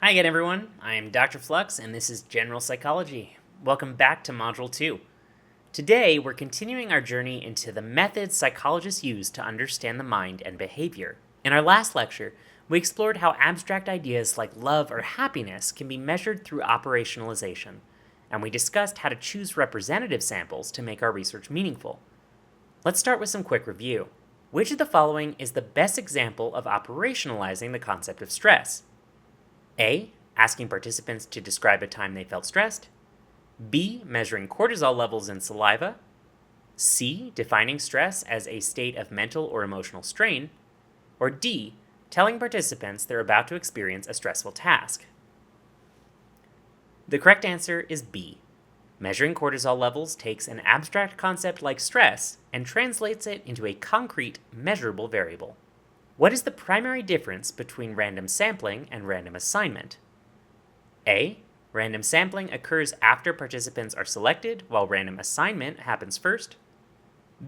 Hi again, everyone. I am Dr. Flux, and this is General Psychology. Welcome back to Module 2. Today, we're continuing our journey into the methods psychologists use to understand the mind and behavior. In our last lecture, we explored how abstract ideas like love or happiness can be measured through operationalization, and we discussed how to choose representative samples to make our research meaningful. Let's start with some quick review. Which of the following is the best example of operationalizing the concept of stress? A. Asking participants to describe a time they felt stressed. B. Measuring cortisol levels in saliva. C. Defining stress as a state of mental or emotional strain. Or D. Telling participants they're about to experience a stressful task. The correct answer is B. Measuring cortisol levels takes an abstract concept like stress and translates it into a concrete, measurable variable. What is the primary difference between random sampling and random assignment? A. Random sampling occurs after participants are selected, while random assignment happens first.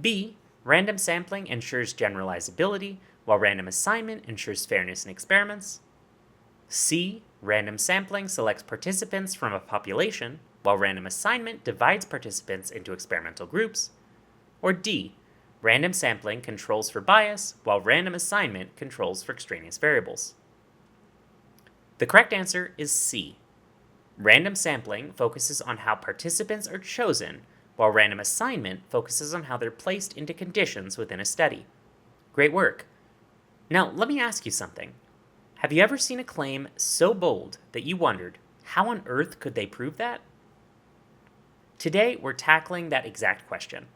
B. Random sampling ensures generalizability, while random assignment ensures fairness in experiments. C. Random sampling selects participants from a population, while random assignment divides participants into experimental groups. Or D. Random sampling controls for bias, while random assignment controls for extraneous variables. The correct answer is C. Random sampling focuses on how participants are chosen, while random assignment focuses on how they're placed into conditions within a study. Great work. Now, let me ask you something. Have you ever seen a claim so bold that you wondered, how on earth could they prove that? Today, we're tackling that exact question.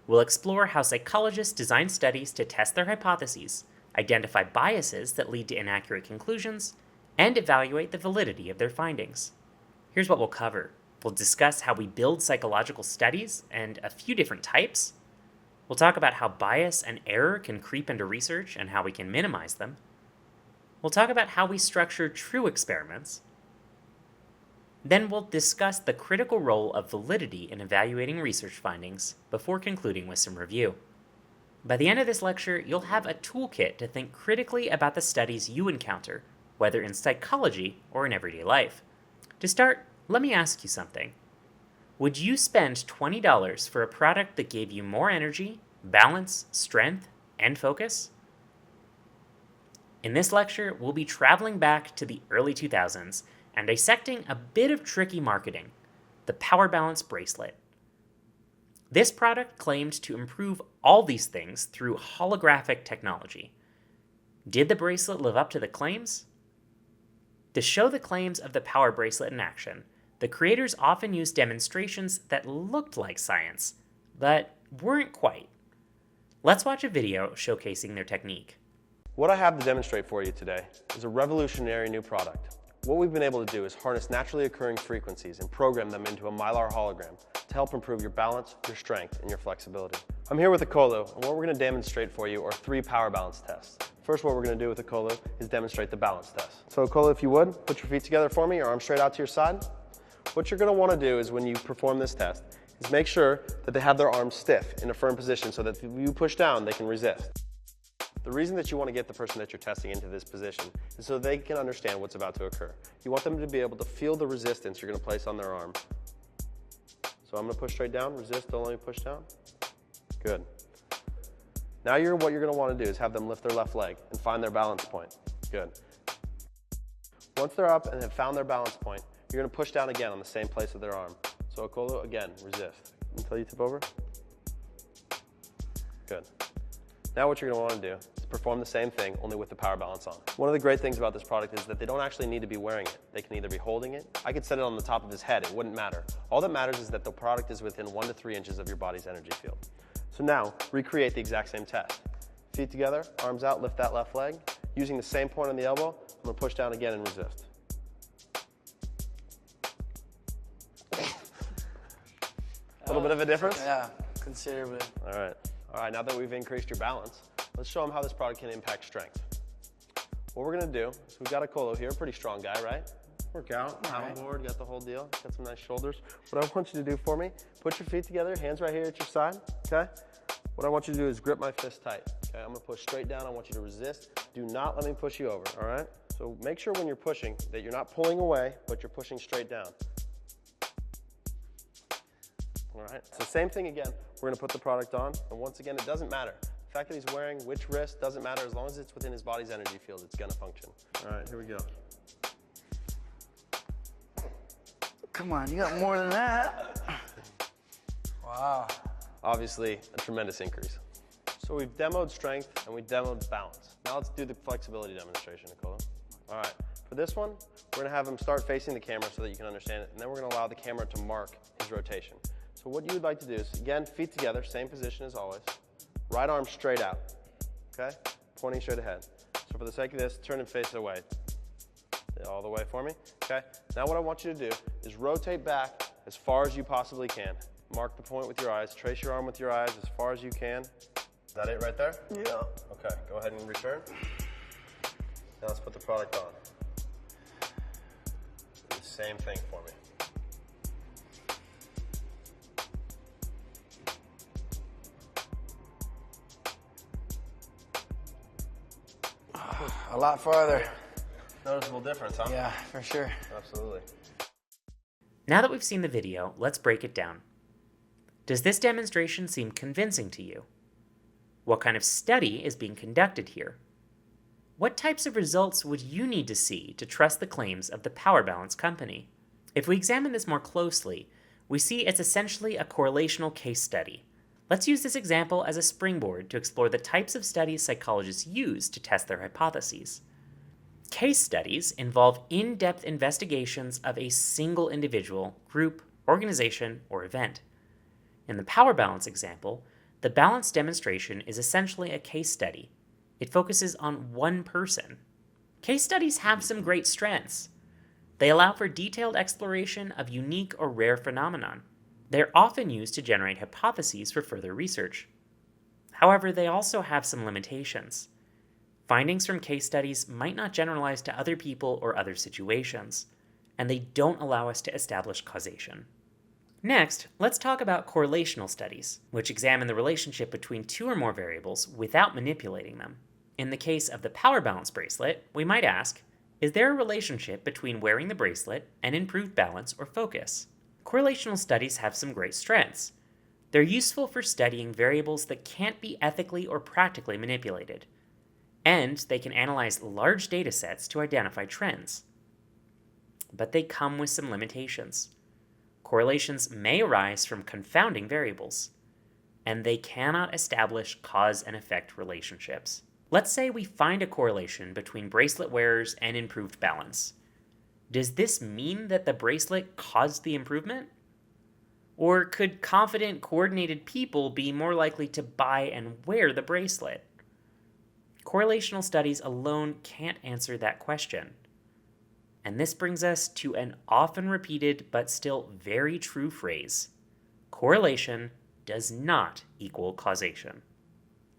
We'll explore how psychologists design studies to test their hypotheses, identify biases that lead to inaccurate conclusions, and evaluate the validity of their findings. Here's what we'll cover. We'll discuss how we build psychological studies and a few different types. We'll talk about how bias and error can creep into research and how we can minimize them. We'll talk about how we structure true experiments. Then we'll discuss the critical role of validity in evaluating research findings before concluding with some review. By the end of this lecture, you'll have a toolkit to think critically about the studies you encounter, whether in psychology or in everyday life. To start, let me ask you something. Would you spend $20 for a product that gave you more energy, balance, strength, and focus? In this lecture, we'll be traveling back to the early 2000s and dissecting a bit of tricky marketing, the Power Balance bracelet. This product claimed to improve all these things through holographic technology. Did the bracelet live up to the claims? To show the claims of the Power Bracelet in action, the creators often used demonstrations that looked like science, but weren't quite. Let's watch a video showcasing their technique. What I have to demonstrate for you today is a revolutionary new product. What we've been able to do is harness naturally occurring frequencies and program them into a Mylar hologram to help improve your balance, your strength, and your flexibility. I'm here with a Colo, and what we're going to demonstrate for you are 3 power balance tests. First, what we're going to do with the Colo is demonstrate the balance test. So Colo, if you would, put your feet together for me, your arms straight out to your side. What you're going to want to do is when you perform this test is make sure that they have their arms stiff in a firm position so that if you push down, they can resist. The reason that you want to get the person that you're testing into this position is so they can understand what's about to occur. You want them to be able to feel the resistance you're going to place on their arm. So I'm going to push straight down, resist, don't let me push down. Good. Now what you're going to want to do is have them lift their left leg and find their balance point. Good. Once they're up and have found their balance point, you're going to push down again on the same place of their arm. So Colo, again, resist until you tip over. Good. Now what you're going to want to do is perform the same thing, only with the power balance on. One of the great things about this product is that they don't actually need to be wearing it. They can either be holding it. I could set it on the top of his head. It wouldn't matter. All that matters is that the product is within 1 to 3 inches of your body's energy field. So now, recreate the exact same test. Feet together, arms out, lift that left leg. Using the same point on the elbow, I'm going to push down again and resist. A little bit of a difference? Yeah, considerably. All right, now that we've increased your balance, let's show them how this product can impact strength. What we're going to do is we've got a Colo here, pretty strong guy, right? Work out, paddleboard, got the whole deal, got some nice shoulders. What I want you to do for me, put your feet together, hands right here at your side, okay? What I want you to do is grip my fist tight, okay? I'm going to push straight down. I want you to resist. Do not let me push you over, all right? So So make sure when you're pushing that you're not pulling away, but you're pushing straight down. All right, so same thing again. We're gonna put the product on, and once again, it doesn't matter. The fact that he's wearing which wrist doesn't matter. As long as it's within his body's energy field, it's gonna function. All right, here we go. Come on, you got more than that. Wow. Obviously, a tremendous increase. So we've demoed strength and we demoed balance. Now let's do the flexibility demonstration, Nicola. All right, for this one, we're gonna have him start facing the camera so that you can understand it, and then we're gonna allow the camera to mark his rotation. So what you would like to do is, again, feet together, same position as always. Right arm straight out, okay? Pointing straight ahead. So for the sake of this, turn and face it away. All the way for me, okay? Now what I want you to do is rotate back as far as you possibly can. Mark the point with your eyes, trace your arm with your eyes as far as you can. Is that it right there? Yeah. Okay, go ahead and return. Now let's put the product on. Do the same thing for me. A lot farther. Noticeable difference, huh? Yeah, for sure. Absolutely. Now that we've seen the video, let's break it down. Does this demonstration seem convincing to you? What kind of study is being conducted here? What types of results would you need to see to trust the claims of the Power Balance company? If we examine this more closely, we see it's essentially a correlational case study. Let's use this example as a springboard to explore the types of studies psychologists use to test their hypotheses. Case studies involve in-depth investigations of a single individual, group, organization, or event. In the Power Balance example, the balance demonstration is essentially a case study. It focuses on one person. Case studies have some great strengths. They allow for detailed exploration of unique or rare phenomenon. They're often used to generate hypotheses for further research. However, they also have some limitations. Findings from case studies might not generalize to other people or other situations, and they don't allow us to establish causation. Next, let's talk about correlational studies, which examine the relationship between two or more variables without manipulating them. In the case of the Power Balance bracelet, we might ask, is there a relationship between wearing the bracelet and improved balance or focus? Correlational studies have some great strengths. They're useful for studying variables that can't be ethically or practically manipulated, and they can analyze large data sets to identify trends. But they come with some limitations. Correlations may arise from confounding variables, and they cannot establish cause and effect relationships. Let's say we find a correlation between bracelet wearers and improved balance. Does this mean that the bracelet caused the improvement? Or could confident, coordinated people be more likely to buy and wear the bracelet? Correlational studies alone can't answer that question. And this brings us to an often repeated but still very true phrase: correlation does not equal causation.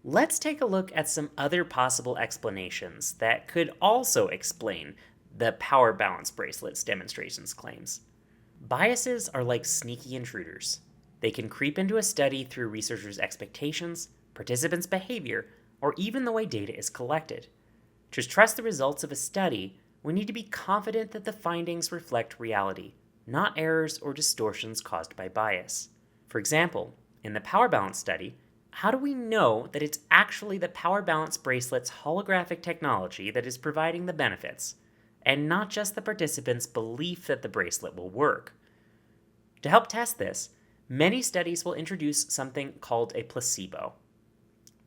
Let's take a look at some other possible explanations that could also explain the Power Balance bracelet's demonstrations claims. Biases are like sneaky intruders. They can creep into a study through researchers' expectations, participants' behavior, or even the way data is collected. To trust the results of a study, we need to be confident that the findings reflect reality, not errors or distortions caused by bias. For example, in the Power Balance study, how do we know that it's actually the Power Balance bracelet's holographic technology that is providing the benefits, and not just the participants' belief that the bracelet will work? To help test this, many studies will introduce something called a placebo.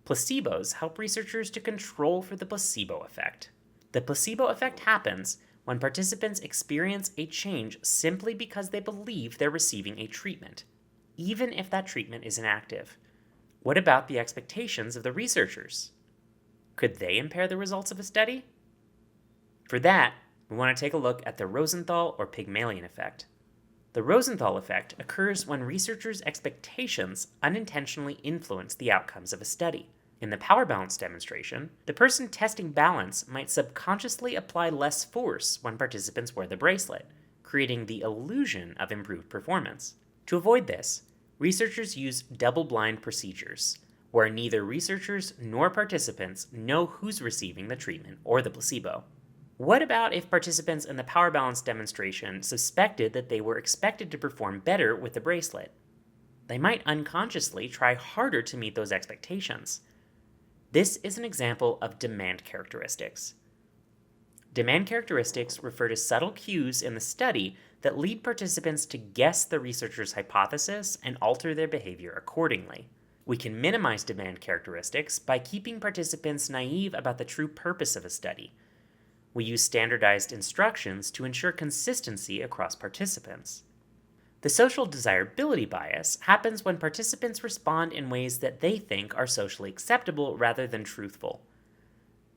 Placebos help researchers to control for the placebo effect. The placebo effect happens when participants experience a change simply because they believe they're receiving a treatment, even if that treatment is inactive. What about the expectations of the researchers? Could they impair the results of a study? For that, we want to take a look at the Rosenthal or Pygmalion effect. The Rosenthal effect occurs when researchers' expectations unintentionally influence the outcomes of a study. In the Power Balance demonstration, the person testing balance might subconsciously apply less force when participants wear the bracelet, creating the illusion of improved performance. To avoid this, researchers use double-blind procedures, where neither researchers nor participants know who's receiving the treatment or the placebo. What about if participants in the power balance demonstration suspected that they were expected to perform better with the bracelet? They might unconsciously try harder to meet those expectations. This is an example of demand characteristics. Demand characteristics refer to subtle cues in the study that lead participants to guess the researcher's hypothesis and alter their behavior accordingly. We can minimize demand characteristics by keeping participants naive about the true purpose of a study. We use standardized instructions to ensure consistency across participants. The social desirability bias happens when participants respond in ways that they think are socially acceptable rather than truthful.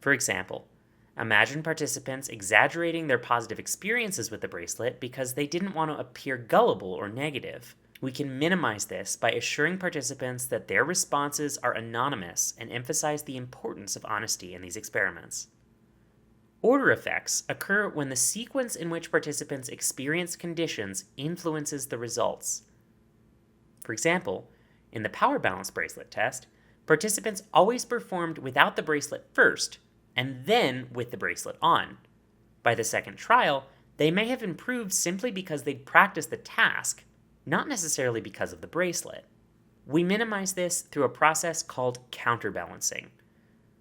For example, imagine participants exaggerating their positive experiences with the bracelet because they didn't want to appear gullible or negative. We can minimize this by assuring participants that their responses are anonymous and emphasize the importance of honesty in these experiments. Order effects occur when the sequence in which participants experience conditions influences the results. For example, in the power balance bracelet test, participants always performed without the bracelet first, and then with the bracelet on. By the second trial, they may have improved simply because they'd practiced the task, not necessarily because of the bracelet. We minimize this through a process called counterbalancing.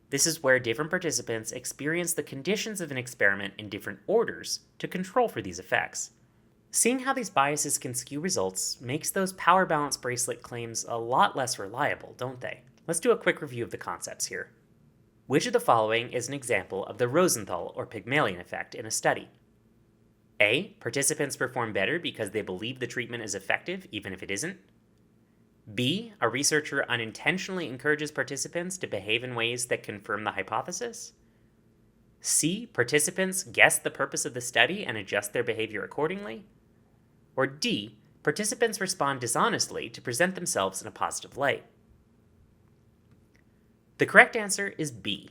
This is where different participants experience the conditions of an experiment in different orders to control for these effects. Seeing how these biases can skew results makes those power balance bracelet claims a lot less reliable, don't they? Let's do a quick review of the concepts here. Which of the following is an example of the Rosenthal or Pygmalion effect in a study? A. Participants perform better because they believe the treatment is effective even if it isn't. B. A researcher unintentionally encourages participants to behave in ways that confirm the hypothesis. C. Participants guess the purpose of the study and adjust their behavior accordingly. Or D. Participants respond dishonestly to present themselves in a positive light. The correct answer is B.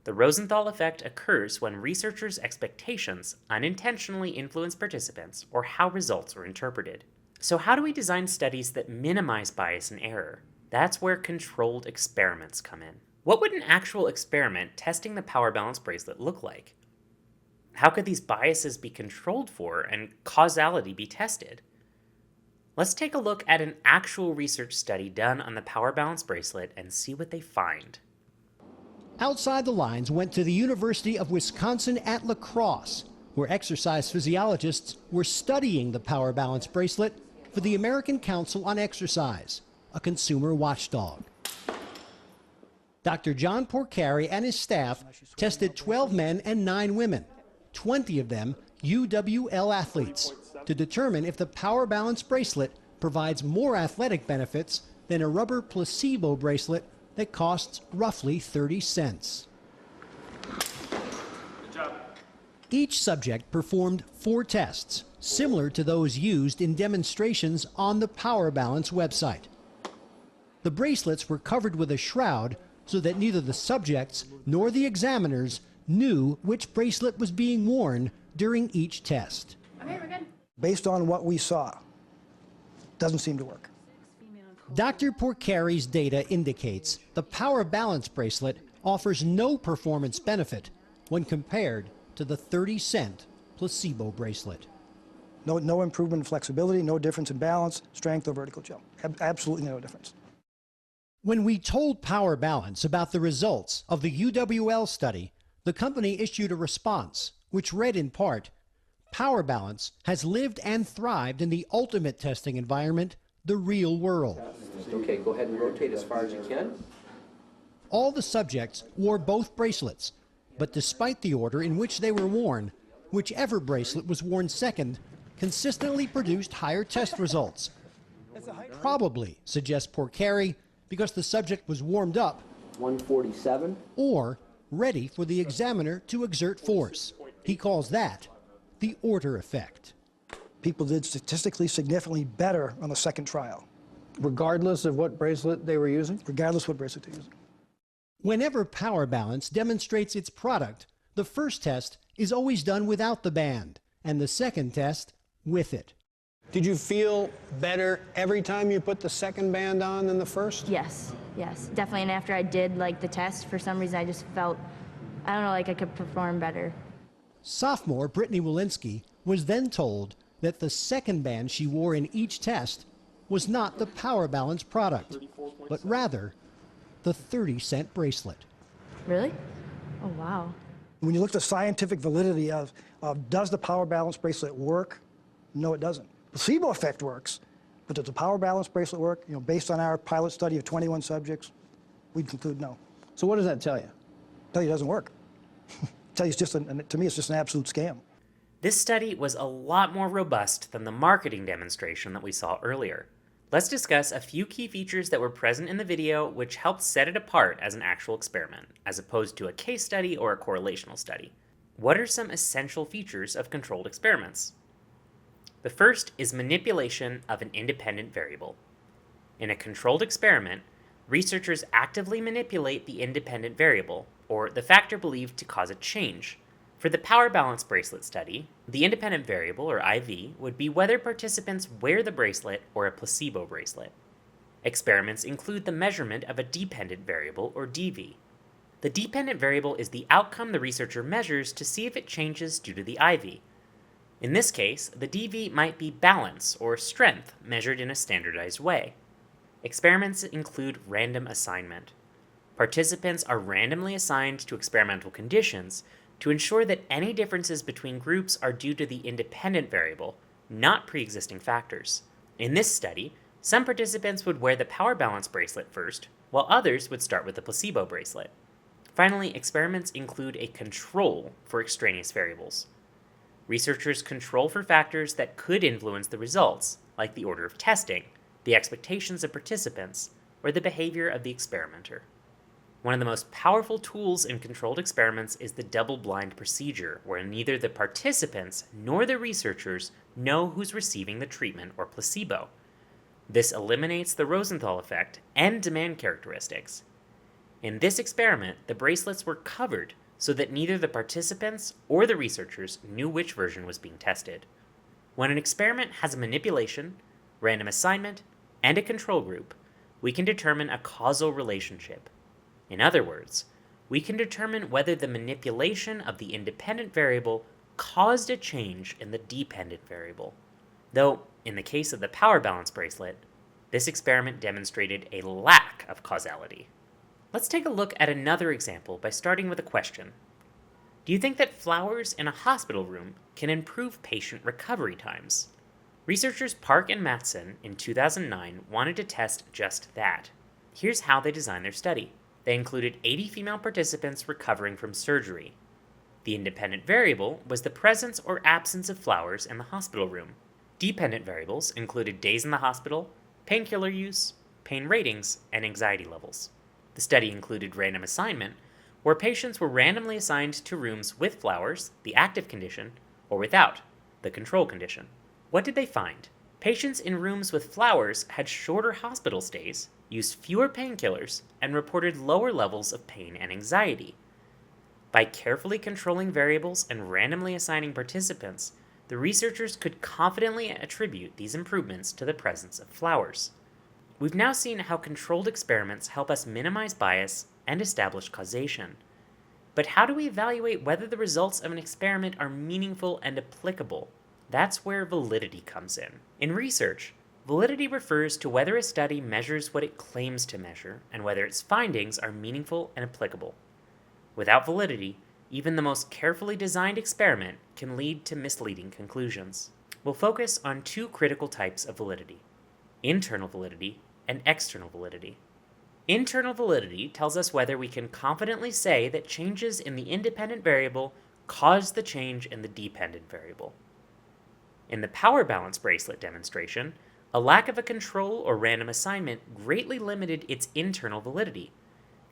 The Rosenthal effect occurs when researchers' expectations unintentionally influence participants or how results are interpreted. So how do we design studies that minimize bias and error? That's where controlled experiments come in. What would an actual experiment testing the power balance bracelet look like? How could these biases be controlled for and causality be tested? Let's take a look at an actual research study done on the power balance bracelet and see what they find. Outside the Lines went to the University of Wisconsin at La Crosse, where exercise physiologists were studying the power balance bracelet for the American Council on Exercise, a consumer watchdog. Dr. John Porcari and his staff tested 12 men and 9 women, 20 of them UWL athletes, to determine if the power balance bracelet provides more athletic benefits than a rubber placebo bracelet that costs roughly 30 cents. Good job. Each subject performed 4 tests, similar to those used in demonstrations on the Power Balance website. The bracelets were covered with a shroud so that neither the subjects nor the examiners knew which bracelet was being worn during each test. Okay, we're good. Based on what we saw, doesn't seem to work. Dr. Porcari's data indicates the Power Balance bracelet offers no performance benefit when compared to the 30-cent placebo bracelet. No improvement in flexibility, no difference in balance, strength, or vertical jump. Absolutely no difference. When we told Power Balance about the results of the UWL study, the company issued a response, which read in part, "Power Balance has lived and thrived in the ultimate testing environment, the real world." Okay, go ahead and rotate as far as you can. All the subjects wore both bracelets, but despite the order in which they were worn, whichever bracelet was worn second consistently produced higher test results. Probably, suggests Porcari, because the subject was warmed up 147. or ready for the examiner to exert force. He calls that the order effect. People did statistically significantly better on the second trial, Regardless of what bracelet they were using? regardless what bracelet they're using. Whenever Power Balance demonstrates its product, the first test is always done without the band, and the second test with it. Did you feel better every time you put the second band on than the first? Yes, definitely. And after I did the test, for some reason I just felt, I don't know, like I could perform better. Sophomore Brittany Walensky was then told that the second band she wore in each test was not the Power Balance product, but rather the 30-cent bracelet. Really? Oh, wow. When you look at the scientific validity of does the Power Balance bracelet work? No, it doesn't. Placebo effect works, but does the Power Balance bracelet work? Based on our pilot study of 21 subjects, we'd conclude no. So what does that tell you? Tell you it doesn't work. Tell you it's just, to me, it's just an absolute scam. This study was a lot more robust than the marketing demonstration that we saw earlier. Let's discuss a few key features that were present in the video which helped set it apart as an actual experiment, as opposed to a case study or a correlational study. What are some essential features of controlled experiments? The first is manipulation of an independent variable. In a controlled experiment, researchers actively manipulate the independent variable, or the factor believed to cause a change. For the Power Balance bracelet study, the independent variable, or IV, would be whether participants wear the bracelet or a placebo bracelet. Experiments include the measurement of a dependent variable, or DV. The dependent variable is the outcome the researcher measures to see if it changes due to the IV. In this case, the DV might be balance or strength measured in a standardized way. Experiments include random assignment. Participants are randomly assigned to experimental conditions to ensure that any differences between groups are due to the independent variable, not pre-existing factors. In this study, some participants would wear the Power Balance bracelet first, while others would start with the placebo bracelet. Finally, experiments include a control for extraneous variables. Researchers control for factors that could influence the results, like the order of testing, the expectations of participants, or the behavior of the experimenter. One of the most powerful tools in controlled experiments is the double-blind procedure, where neither the participants nor the researchers know who's receiving the treatment or placebo. This eliminates the Rosenthal effect and demand characteristics. In this experiment, the bracelets were covered so that neither the participants or the researchers knew which version was being tested. When an experiment has a manipulation, random assignment, and a control group, we can determine a causal relationship. In other words, we can determine whether the manipulation of the independent variable caused a change in the dependent variable. Though, in the case of the Power Balance bracelet, this experiment demonstrated a lack of causality. Let's take a look at another example by starting with a question. Do you think that flowers in a hospital room can improve patient recovery times? Researchers Park and Matheson in 2009 wanted to test just that. Here's how they designed their study. They included 80 female participants recovering from surgery. The independent variable was the presence or absence of flowers in the hospital room. Dependent variables included days in the hospital, painkiller use, pain ratings, and anxiety levels. The study included random assignment, where patients were randomly assigned to rooms with flowers, the active condition, or without, the control condition. What did they find? Patients in rooms with flowers had shorter hospital stays, used fewer painkillers, and reported lower levels of pain and anxiety. By carefully controlling variables and randomly assigning participants, the researchers could confidently attribute these improvements to the presence of flowers. We've now seen how controlled experiments help us minimize bias and establish causation. But how do we evaluate whether the results of an experiment are meaningful and applicable? That's where validity comes in. In research, validity refers to whether a study measures what it claims to measure and whether its findings are meaningful and applicable. Without validity, even the most carefully designed experiment can lead to misleading conclusions. We'll focus on two critical types of validity: internal validity and external validity. Internal validity tells us whether we can confidently say that changes in the independent variable caused the change in the dependent variable. In the Power Balance bracelet demonstration, a lack of a control or random assignment greatly limited its internal validity.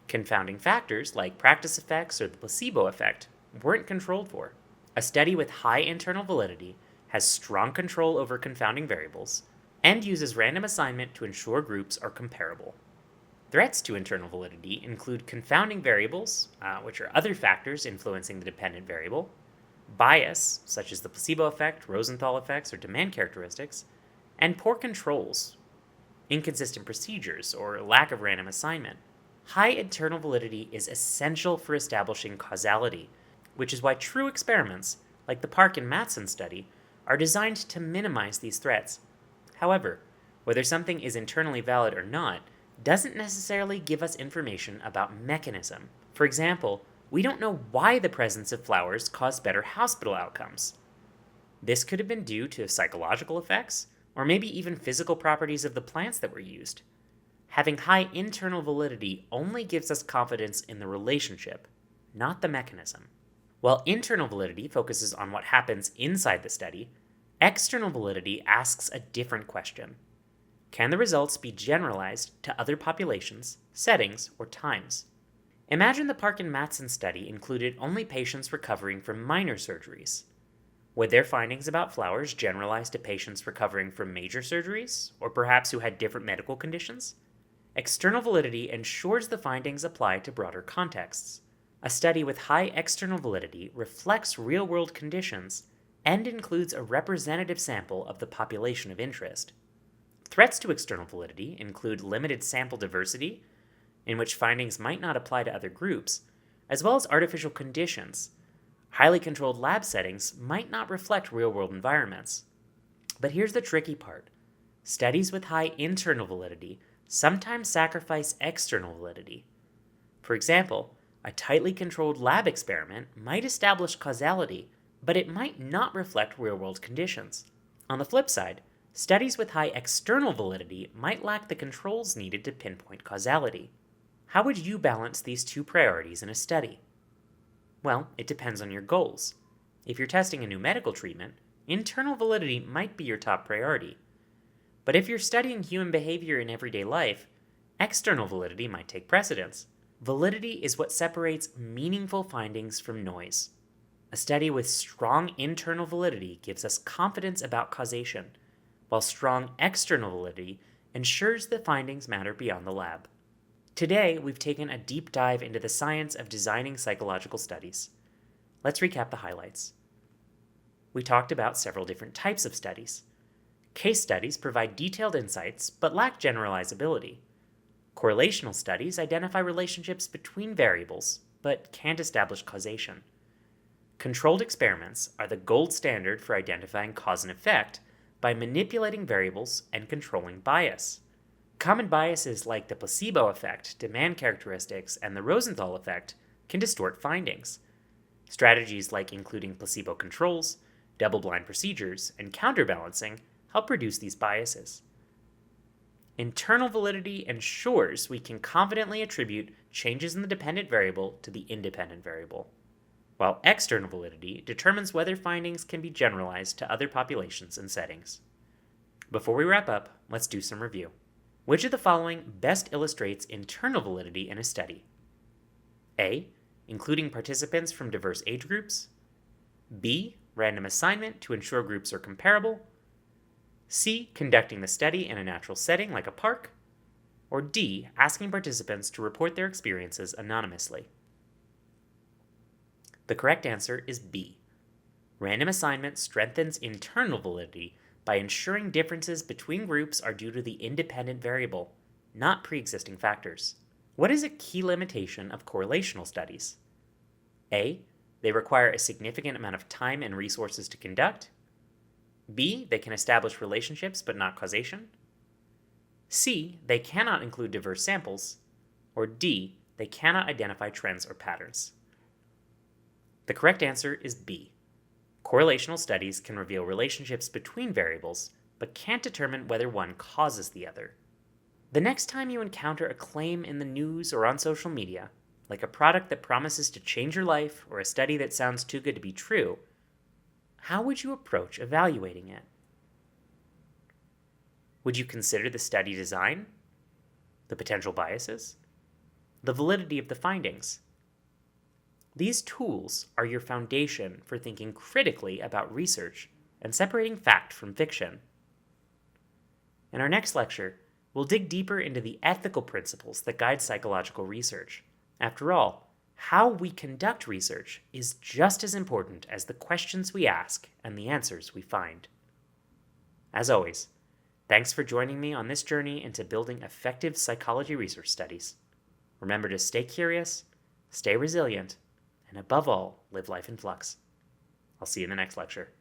Confounding factors like practice effects or the placebo effect weren't controlled for. A study with high internal validity has strong control over confounding variables and uses random assignment to ensure groups are comparable. Threats to internal validity include confounding variables, which are other factors influencing the dependent variable, bias, such as the placebo effect, Rosenthal effects, or demand characteristics, and poor controls, inconsistent procedures, or lack of random assignment. High internal validity is essential for establishing causality. which is why true experiments, like the Park and Mattson study, are designed to minimize these threats. However, whether something is internally valid or not doesn't necessarily give us information about mechanism. For example, we don't know why the presence of flowers caused better hospital outcomes. This could have been due to psychological effects, or maybe even physical properties of the plants that were used. Having high internal validity only gives us confidence in the relationship, not the mechanism. While internal validity focuses on what happens inside the study, external validity asks a different question. Can the results be generalized to other populations, settings, or times? Imagine the Park and Mattson study included only patients recovering from minor surgeries. Would their findings about flowers generalize to patients recovering from major surgeries, or perhaps who had different medical conditions? External validity ensures the findings apply to broader contexts. A study with high external validity reflects real-world conditions and includes a representative sample of the population of interest. Threats to external validity include limited sample diversity, in which findings might not apply to other groups, as well as artificial conditions. Highly controlled lab settings might not reflect real-world environments. But here's the tricky part. Studies with high internal validity sometimes sacrifice external validity. For example, a tightly controlled lab experiment might establish causality, but it might not reflect real-world conditions. On the flip side, studies with high external validity might lack the controls needed to pinpoint causality. How would you balance these two priorities in a study? Well, it depends on your goals. If you're testing a new medical treatment, internal validity might be your top priority. But if you're studying human behavior in everyday life, external validity might take precedence. Validity is what separates meaningful findings from noise. A study with strong internal validity gives us confidence about causation, while strong external validity ensures the findings matter beyond the lab. Today, we've taken a deep dive into the science of designing psychological studies. Let's recap the highlights. We talked about several different types of studies. Case studies provide detailed insights but lack generalizability. Correlational studies identify relationships between variables but can't establish causation. Controlled experiments are the gold standard for identifying cause and effect by manipulating variables and controlling bias. Common biases like the placebo effect, demand characteristics, and the Rosenthal effect can distort findings. Strategies like including placebo controls, double-blind procedures, and counterbalancing help reduce these biases. Internal validity ensures we can confidently attribute changes in the dependent variable to the independent variable, while external validity determines whether findings can be generalized to other populations and settings. Before we wrap up, let's do some review. Which of the following best illustrates internal validity in a study? A. Including participants from diverse age groups. B. Random assignment to ensure groups are comparable. C. Conducting the study in a natural setting like a park. Or D. Asking participants to report their experiences anonymously. The correct answer is B. Random assignment strengthens internal validity by ensuring differences between groups are due to the independent variable, not pre-existing factors. What is a key limitation of correlational studies? A. They require a significant amount of time and resources to conduct. B. They can establish relationships but not causation. C. They cannot include diverse samples. Or D. They cannot identify trends or patterns. The correct answer is B. Correlational studies can reveal relationships between variables, but can't determine whether one causes the other. The next time you encounter a claim in the news or on social media, like a product that promises to change your life or a study that sounds too good to be true, how would you approach evaluating it? Would you consider the study design, the potential biases, the validity of the findings? These tools are your foundation for thinking critically about research and separating fact from fiction. In our next lecture, we'll dig deeper into the ethical principles that guide psychological research. After all, how we conduct research is just as important as the questions we ask and the answers we find. As always, thanks for joining me on this journey into building effective psychology research studies. Remember to stay curious, stay resilient, and above all, live life in flux. I'll see you in the next lecture.